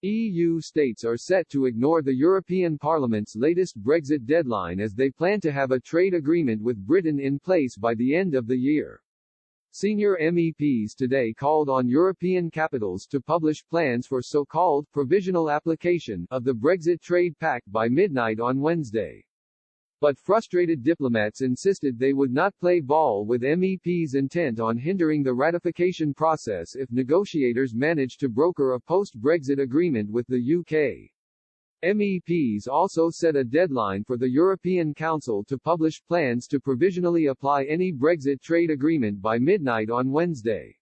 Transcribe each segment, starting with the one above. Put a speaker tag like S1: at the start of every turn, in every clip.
S1: EU states are set to ignore the European Parliament's latest Brexit deadline as they plan to have a trade agreement with Britain in place by the end of the year. Senior MEPs today called on European capitals to publish plans for so-called provisional application of the Brexit Trade Pact by midnight on Wednesday. But frustrated diplomats insisted they would not play ball with MEPs intent on hindering the ratification process if negotiators manage to broker a post-Brexit agreement with the UK. MEPs also set a deadline for the European Council to publish plans to provisionally apply any Brexit trade agreement by midnight on Wednesday.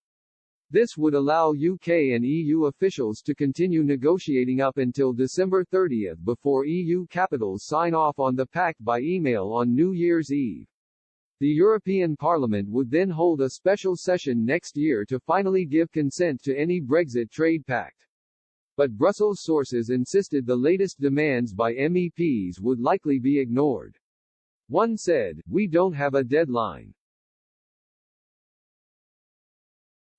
S1: This would allow UK and EU officials to continue negotiating up until December 30 before EU capitals sign off on the pact by email on New Year's Eve. The European Parliament would then hold a special session next year to finally give consent to any Brexit trade pact. But Brussels sources insisted the latest demands by MEPs would likely be ignored. One said, "We don't have a deadline.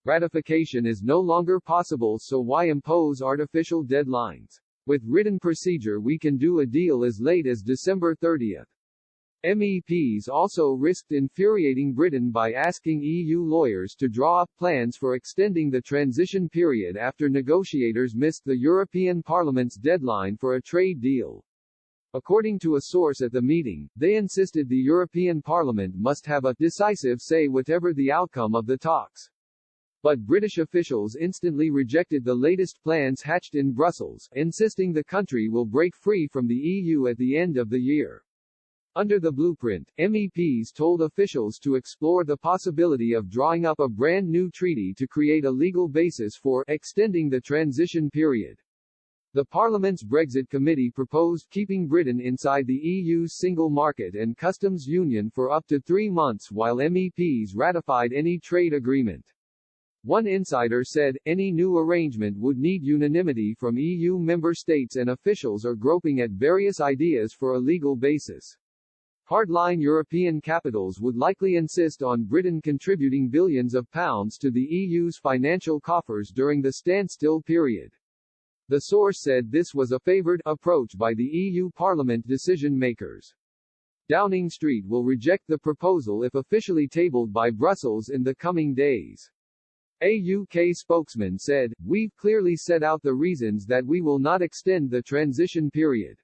S1: Ratification is no longer possible, so why impose artificial deadlines? With written procedure we can do a deal as late as December 30. MEPs also risked infuriating Britain by asking EU lawyers to draw up plans for extending the transition period after negotiators missed the European Parliament's deadline for a trade deal. According to a source at the meeting, they insisted the European Parliament must have a decisive say whatever the outcome of the talks. But British officials instantly rejected the latest plans hatched in Brussels, insisting the country will break free from the EU at the end of the year. Under the blueprint, MEPs told officials to explore the possibility of drawing up a brand new treaty to create a legal basis for extending the transition period. The Parliament's Brexit Committee proposed keeping Britain inside the EU's single market and customs union for up to 3 months while MEPs ratified any trade agreement. One insider said, any new arrangement would need unanimity from EU member states and officials are groping at various ideas for a legal basis. Hardline European capitals would likely insist on Britain contributing billions of pounds to the EU's financial coffers during the standstill period. The source said this was a favoured approach by the EU Parliament decision-makers. Downing Street will reject the proposal if officially tabled by Brussels in the coming days. A UK spokesman said, "We've clearly set out the reasons that we will not extend the transition period.